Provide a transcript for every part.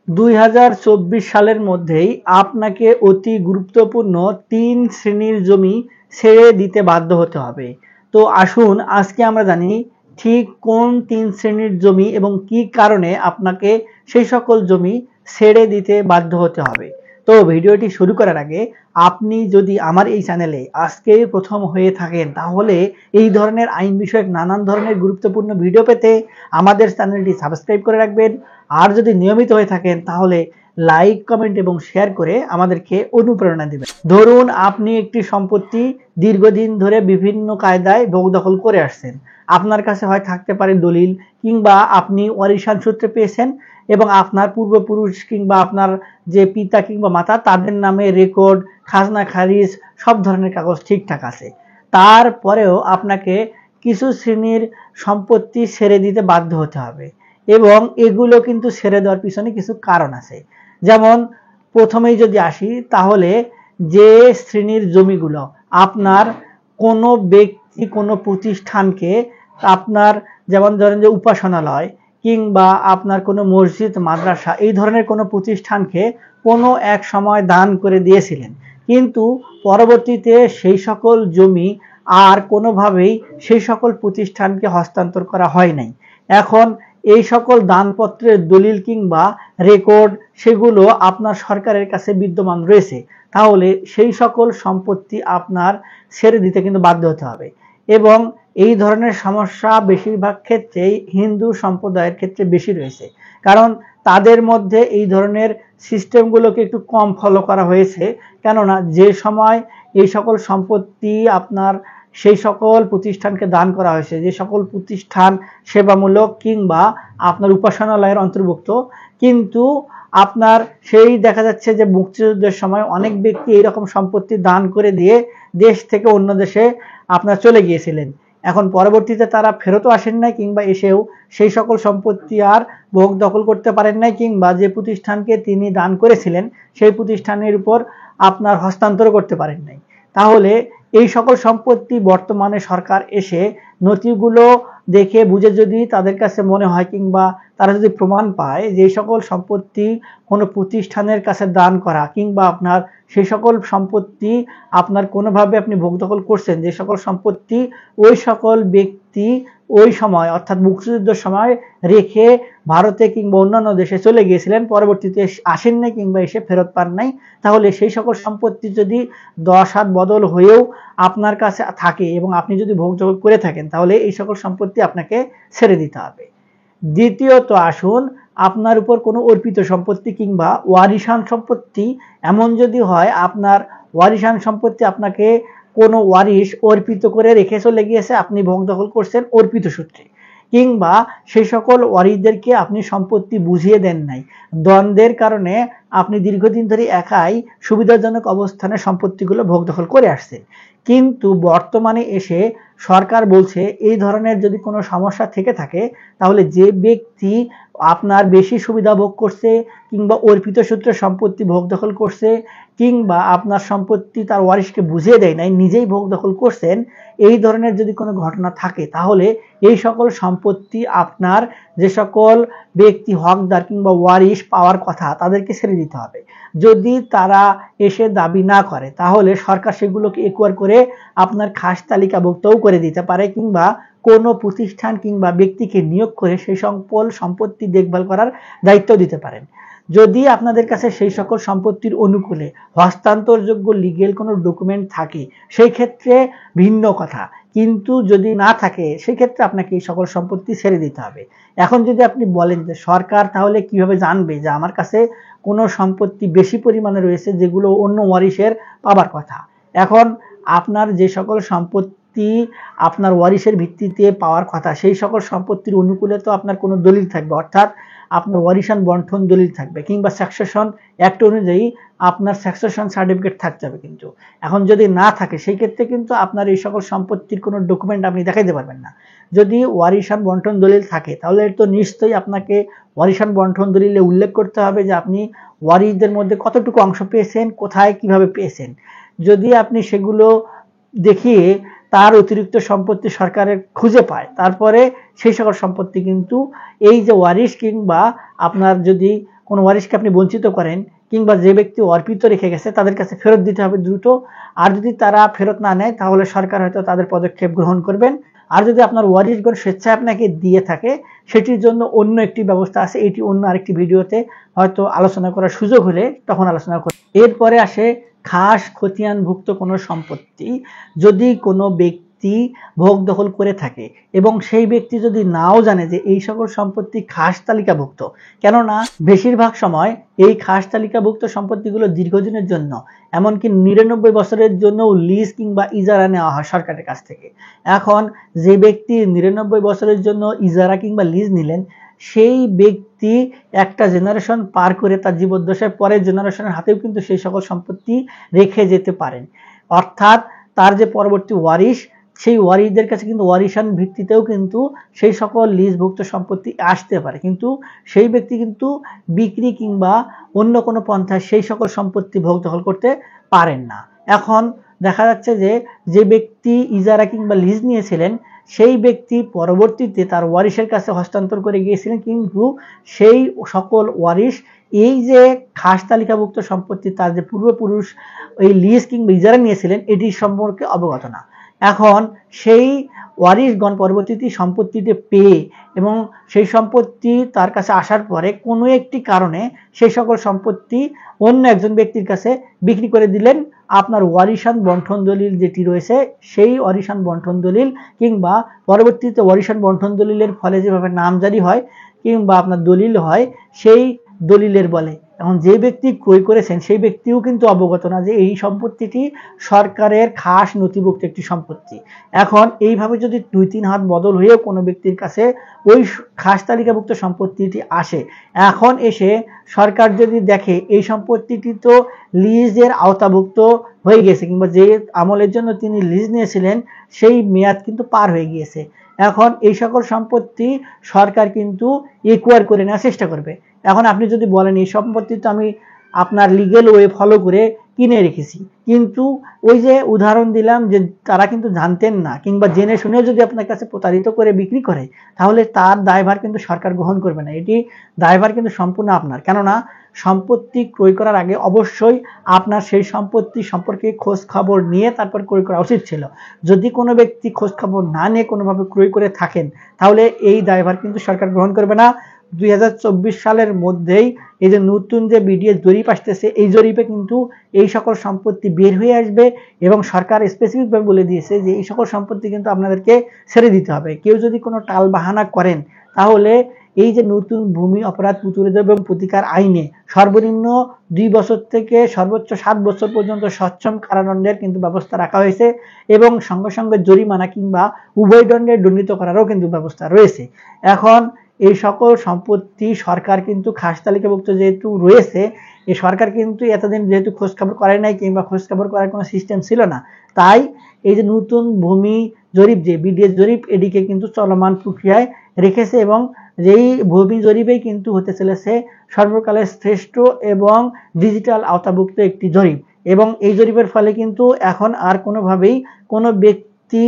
2024 সালের মধ্যেই আপনাকে অতি গুরুত্বপূর্ণ 3 শ্রেণীর জমি ছেড়ে দিতে বাধ্য হতে হবে। তো আসুন আজকে আমরা জানি ঠিক কোন 3 শ্রেণীর জমি এবং কি কারণে আপনাকে সেই সকল জমি ছেড়ে দিতে বাধ্য হতে হবে। তো ভিডিওটি শুরু করার আগে আপনি যদি আমার এই চ্যানেলে আজকেই প্রথম হয়ে থাকেন তাহলে এই ধরনের আইন বিষয়ক নানান ধরনের গুরুত্বপূর্ণ ভিডিও পেতে আমাদের চ্যানেলটি সাবস্ক্রাইব করে রাখবেন। আর যদি নিয়মিত হয়ে থাকেন তাহলে লাইক, কমেন্ট এবং শেয়ার করে আমাদেরকে অনুপ্রেরণা দিবেন। ধরুন আপনি একটি সম্পত্তি দীর্ঘদিন ধরে বিভিন্ন কায়দায় ভোগ দখল করে আসছেন। আপনার কাছে হয় থাকতে পারে দলিল, কিংবা আপনি ওয়ারিশান সূত্রে পেয়েছেন এবং আপনার পূর্বপুরুষ কিংবা আপনার যে পিতা কিংবা মাতা তাদের নামে রেকর্ড, খাজনা খারিজ সব ধরনের কাগজ ঠিকঠাক আছে। তারপরেও আপনাকে কিছু শ্রেণীর সম্পত্তি ছেড়ে দিতে বাধ্য হতে হবে এবং এগুলো কিন্তু ছেড়ে দেওয়ার পিছনে কিছু কারণ আছে। যেমন প্রথমেই যদি আসি তাহলে যে শ্রেণীর জমিগুলো আপনার কোনো ব্যক্তি কোনো প্রতিষ্ঠানকে আপনার যেমন ধরেন যে উপাসনালয় কিংবা আপনার কোনো মসজিদ, মাদ্রাসা এই ধরনের কোনো প্রতিষ্ঠানকে কোনো এক সময় দান করে দিয়েছিলেন, কিন্তু পরবর্তীতে সেই সকল জমি আর কোনোভাবেই সেই সকল প্রতিষ্ঠানকে হস্তান্তর করা হয় নাই। এখন এই সকল দানপত্রের দলিল কিংবা রেকর্ড সেগুলো আপনার সরকারের কাছে বিদ্যমান রয়েছে, তাহলে সেই সকল সম্পত্তি আপনার ছেড়ে দিতে কিন্তু বাধ্য হতে হবে। এবং এই ধরনের সমস্যা বেশিরভাগ ক্ষেত্রেই হিন্দু সম্প্রদায়ের ক্ষেত্রে বেশি রয়েছে, কারণ তাদের মধ্যে এই ধরনের সিস্টেমগুলোকে একটু কম ফলো করা হয়েছে। কেননা যে সময় এই সকল সম্পত্তি আপনার সেই সকল প্রতিষ্ঠানকে দান করা হয়েছে, যে সকল প্রতিষ্ঠান সেবামূলক কিংবা আপনার উপাসনালয়ের অন্তর্ভুক্ত, কিন্তু আপনার সেই দেখা যাচ্ছে যে মুক্তিযুদ্ধের সময় অনেক ব্যক্তি এইরকম সম্পত্তি দান করে দিয়ে দেশ থেকে অন্য দেশে আপনার চলে গিয়েছিলেন। এখন পরবর্তীতে তারা ফেরতও আসেন নাই কিংবা এসেও সেই সকল সম্পত্তি আর ভোগ দখল করতে পারেন নাই, কিংবা যে প্রতিষ্ঠানকে তিনি দান করেছিলেন সেই প্রতিষ্ঠানের উপর আপনার হস্তান্তর করতে পারেন নাই। তাহলে এই সকল সম্পত্তি বর্তমানে সরকার এসে নথিগুলো দেখে বুঝে যদি তাদের কাছে মনে হয় কিংবা তারা যদি প্রমাণ পায় যে সকল সম্পত্তি কোনো প্রতিষ্ঠানের কাছে দান করা কিংবা আপনার সেই সকল সম্পত্তি আপনার কোনোভাবে আপনি ভোগ দখল করছেন, যে সকল সম্পত্তি ওই সকল ব্যক্তি ওই সময় অর্থাৎ মুক্তিযুদ্ধের সময় রেখে ভারতে কিংবা অন্যান্য দেশে চলে গিয়েছিলেন, পরবর্তীতে আসেন নাই কিংবা এসে ফেরত পান নাই, তাহলে সেই সকল সম্পত্তি যদি 10 হাত বদল হয়েও আপনার কাছে থাকে এবং আপনি যদি ভোগ দখল করে থাকেন তাহলে এই সকল সম্পত্তি আপনাকে ছেড়ে দিতে হবে। দ্বিতীয়ত আসুন, আপনার উপর কোনো অর্পিত সম্পত্তি কিংবা ওয়ারিশান সম্পত্তি এমন যদি হয়, আপনার ওয়ারিশান সম্পত্তি আপনাকে কোনো ওয়ারিশ অর্পিত করে রেখে চলে গিয়েছে, আপনি ভোগ দখল করছেন অর্পিত সূত্রে, কিংবা সেই সকল ওয়ারিশদেরকে আপনি সম্পত্তি বুঝিয়ে দেন নাই, দ্বন্দ্বের কারণে আপনি দীর্ঘদিন ধরে একাই সুবিধাজনক অবস্থানে সম্পত্তিগুলো ভোগ দখল করে আসছেন, কিন্তু বর্তমানে এসে সরকার বলছে এই ধরনের যদি কোনো সমস্যা থেকে থাকে তাহলে যে ব্যক্তি আপনার বেশি সুবিধা ভোগ করছে কিংবা অর্পিত সূত্রে সম্পত্তি ভোগ দখল করছে কিংবা আপনার সম্পত্তি তার ওয়ারিশকে বুঝিয়ে দেয় নাই, নিজেই ভোগ দখল করছেন, এই ধরনের যদি কোনো ঘটনা থাকে তাহলে এই সকল সম্পত্তি আপনার যে সকল ব্যক্তি হকদার কিংবা ওয়ারিশ পাওয়ার কথা তাদেরকে ছেড়ে দিতে হবে। যদি তারা এসে দাবি না করে তাহলে সরকার সেগুলোকে একুয়ার করে আপনার খাস তালিকাভুক্তও করে দিতে পারে, কিংবা কোনো প্রতিষ্ঠান কিংবা ব্যক্তিকে নিয়োগ করে সেই সকল সম্পত্তি দেখভাল করার দায়িত্ব দিতে পারেন। যদি আপনাদের কাছে সেই সকল সম্পত্তির অনুকূলে হস্তান্তরযোগ্য লিগেল কোনো ডকুমেন্ট থাকে সেই ক্ষেত্রে ভিন্ন কথা, কিন্তু যদি না থাকে সেই ক্ষেত্রে আপনাকে এই সকল সম্পত্তি ছেড়ে দিতে হবে। এখন যদি আপনি বলেন যে সরকার তাহলে কিভাবে জানবে যে আমার কাছে কোনো সম্পত্তি বেশি পরিমাণে রয়েছে যেগুলো অন্য ওয়ারিশের পাবার কথা, এখন আপনার যে সকল সম্পত্তি আপনার ওয়ারিশের ভিত্তিতে পাওয়ার কথা সেই সকল সম্পত্তির অনুকূলে তো আপনার কোনো দলিল থাকবে, অর্থাৎ আপনার ওয়ারিশান বন্টন দলিল থাকবে কিংবা সাকসেশন অ্যাক্ট অনুযায়ী আপনার সাকসেশন সার্টিফিকেট থাকতে হবে। কিন্তু এখন যদি না থাকে সেই ক্ষেত্রে কিন্তু আপনার এই সকল সম্পত্তির কোনো ডকুমেন্ট আপনি দেখাইতে পারবেন না। যদি ওয়ারিশান বন্টন দলিল থাকে তাহলে তো নিশ্চয়ই আপনাকে ওয়ারিশান বন্টন দলিলে উল্লেখ করতে হবে যে আপনি ওয়ারিশদের মধ্যে কতটুকু অংশ পেয়েছেন, কোথায় কিভাবে পেয়েছেন। যদি আপনি সেগুলো দেখিয়ে তার অতিরিক্ত সম্পত্তি সরকারের খুঁজে পায় তারপরে সেই সকল সম্পত্তি কিন্তু এই যে ওয়ারিশ কিংবা আপনার যদি কোনো ওয়ারিশকে আপনি বঞ্চিত করেন কিংবা যে ব্যক্তি অর্পিত রেখে গেছে তাদের কাছে ফেরত দিতে হবে দ্রুত। আর যদি তারা ফেরত না নেয় তাহলে সরকার হয়তো তাদের পদক্ষেপ গ্রহণ করবেন। আর যদি আপনার ওয়ারিশগণ স্বেচ্ছায় আপনাকে দিয়ে থাকে সেটির জন্য অন্য একটি ব্যবস্থা আছে, এটি অন্য আরেকটি ভিডিওতে হয়তো আলোচনা করার সুযোগ হলে তখন আলোচনা করব। এরপরে আসে খাস খতিয়ানভুক্ত কোনো সম্পত্তি যদি কোনো ব্যক্তি ভোগ দখল করে থাকে এবং সেই ব্যক্তি যদি নাও জানে যে এই সকল সম্পত্তি খাস তালিকাভুক্ত, কেননা বেশিরভাগ সময় এই খাস তালিকাভুক্ত সম্পত্তিগুলো দীর্ঘদিনের জন্য এমনকি 99 বছরের জন্য লিজ কিংবা ইজারা নেওয়া হয় সরকারের কাছ থেকে। এখন যে ব্যক্তি 99 বছরের জন্য ইজারা কিংবা লিজ নিলেন সেই ব্যক্তি একটা জেনারেশন পার করে তার জীবদ্দশায় পরের জেনারেশনের হাতেও কিন্তু সেই সকল সম্পত্তি রেখে যেতে পারেন। অর্থাৎ তার যে পরবর্তী ওয়ারিশ সেই ওয়ারিশদের কাছে কিন্তু ওয়ারিশান ভিত্তিতেও কিন্তু সেই সকল লিজভুক্ত সম্পত্তি আসতে পারে, কিন্তু সেই ব্যক্তি কিন্তু বিক্রি কিংবা অন্য কোনো পন্থায় সেই সকল সম্পত্তি ভোগ দখল করতে পারেন না। এখন দেখা যাচ্ছে যে যে ব্যক্তি ইজারা কিংবা লিজ নিয়েছিলেন সেই ব্যক্তি পরবর্তীতে তার ওয়ারিশের কাছে হস্তান্তর করে গিয়েছিলেন, কিন্তু সেই সকল ওয়ারিশ এই যে খাস তালিকাভুক্ত সম্পত্তি তার যে পূর্বপুরুষ এই লিজ কিংবা ইজারা নিয়েছিলেন এটি সম্পর্কে অবগত না। এখন সেই ওয়ারিশগণ পরবর্তীতে সম্পত্তিটি পেয়ে এবং সেই সম্পত্তি তার কাছে আসার পরে কোনো একটি কারণে সেই সকল সম্পত্তি অন্য একজন ব্যক্তির কাছে বিক্রি করে দিলেন। আপনার ওয়ারিশান বন্টন দলিল যেটি রয়েছে সেই ওয়ারিশান বন্টন দলিল কিংবা পরবর্তীতে ওয়ারিশান বন্টন দলিলের ফলে যেভাবে নামজারি হয় কিংবা আপনার দলিল হয় সেই দলিলের বলে। এখন যে ব্যক্তি ক্রয় করেছেন সেই ব্যক্তিও কিন্তু অবগত না যে এই সম্পত্তিটি সরকারের খাস নথিভুক্ত একটি সম্পত্তি। এখন এইভাবে যদি 2-3 হাত বদল হয়েও কোনো ব্যক্তির কাছে ওই খাস তালিকাভুক্ত সম্পত্তিটি আসে, এখন এসে সরকার যদি দেখে এই সম্পত্তিটি তো লিজের আওতাভুক্ত হয়ে গেছে কিংবা যে আমলের জন্য তিনি লিজ নিয়েছিলেন সেই মেয়াদ কিন্তু পার হয়ে গিয়েছে, এখন এই সকল সম্পত্তি সরকার কিন্তু একুয়ার করে নেওয়ার চেষ্টা করবে। এখন আপনি যদি বলেন এই সম্পত্তি তো আমি আপনার লিগেল ওয়ে ফলো করে কিনে রেখেছি, কিন্তু ওই যে উদাহরণ দিলাম যে তারা কিন্তু জানতেন না কিংবা জেনে শুনেও যদি আপনার কাছে প্রতারিত করে বিক্রি করে তাহলে তার দায়ভার কিন্তু সরকার গ্রহণ করবে না, এটি দায়ভার কিন্তু সম্পূর্ণ আপনার। কেননা সম্পত্তি ক্রয় করার আগে অবশ্যই আপনার সেই সম্পত্তি সম্পর্কে খোঁজ খবর নিয়ে তারপর ক্রয় করা উচিত ছিল। যদি কোনো ব্যক্তি খোঁজ খবর না নিয়ে কোনোভাবে ক্রয় করে থাকেন তাহলে এই দায়ভার কিন্তু সরকার গ্রহণ করবে না। 2024 সালের মধ্যেই এই যে নতুন যে বিডিএস জরিপ আসতেছে এই জরিপে কিন্তু এই সকল সম্পত্তি বের হয়ে আসবে এবং সরকার স্পেসিফিকভাবে বলে দিয়েছে যে এই সকল সম্পত্তি কিন্তু আপনাদেরকে ছেড়ে দিতে হবে। কেউ যদি কোনো টাল বাহানা করেন তাহলে এই যে নতুন ভূমি অপরাধ প্রতিরোধ এবং প্রতিকার আইনে সর্বনিম্ন 2 বছর থেকে সর্বোচ্চ 7 বছর পর্যন্ত সশ্রম কারাদণ্ডের কিন্তু ব্যবস্থা রাখা হয়েছে এবং সঙ্গে সঙ্গে জরিমানা কিংবা উভয় দণ্ডে দণ্ডিত করারও কিন্তু ব্যবস্থা রয়েছে। এখন এই সকল সম্পত্তি সরকার কিন্তু খাস তালিকাভুক্ত যেহেতু রয়েছে, এই সরকার কিন্তু এতদিন যেহেতু খোঁজখবর করে নাই কিংবা খোঁজখবর করার কোনো সিস্টেম ছিল না, তাই এই যে নতুন ভূমি জরিপ যে বিডিএস জরিপ এটিকে কিন্তু চলমান প্রক্রিয়ায় রেখেছে এবং যেই ভূমি জরিপেই কিন্তু হতে চলেছে সর্বকালের শ্রেষ্ঠ এবং ডিজিটাল আওতাভুক্ত একটি জরিপ। এবং এই জরিপের ফলে কিন্তু এখন আর কোনোভাবেই কোনো ব্যক্তি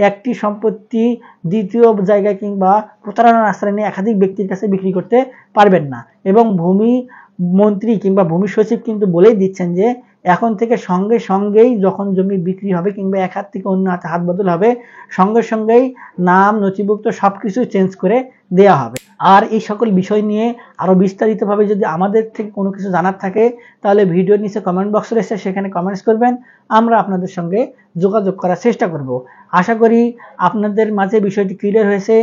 একটি সম্পত্তি দ্বিতীয় জায়গায় কিংবা প্রতারণার আশ্রয় নিয়ে একাধিক ব্যক্তির কাছে বিক্রি করতে পারবেন না। এবং ভূমি মন্ত্রী কিংবা ভূমি সচিব কিন্তু বলেই দিচ্ছেন যে এখন থেকে সঙ্গে সঙ্গেই যখন জমি বিক্রি হবে কিংবা এক হাত থেকে অন্য হাতে হাত বদল হবে সঙ্গে সঙ্গেই নাম নথিভুক্ত সবকিছু চেঞ্জ করে দেয়া হবে। আর এই সকল বিষয় নিয়ে আরো বিস্তারিতভাবে যদি আমাদের থেকে কোনো কিছু জানার থাকে তাহলে ভিডিওর নিচে কমেন্ট বক্স রয়েছে, সেখানে কমেন্টস করবেন, আমরা আপনাদের সঙ্গে যোগাযোগ করার চেষ্টা করব। আশা করি আপনাদের মাঝে বিষয়টি ক্লিয়ার হয়েছে।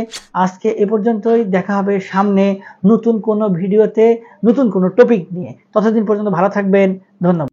আজকে এ পর্যন্তই, দেখা হবে সামনে নতুন কোনো ভিডিওতে নতুন কোনো টপিক নিয়ে। ততদিন পর্যন্ত ভালো থাকবেন, ধন্যবাদ।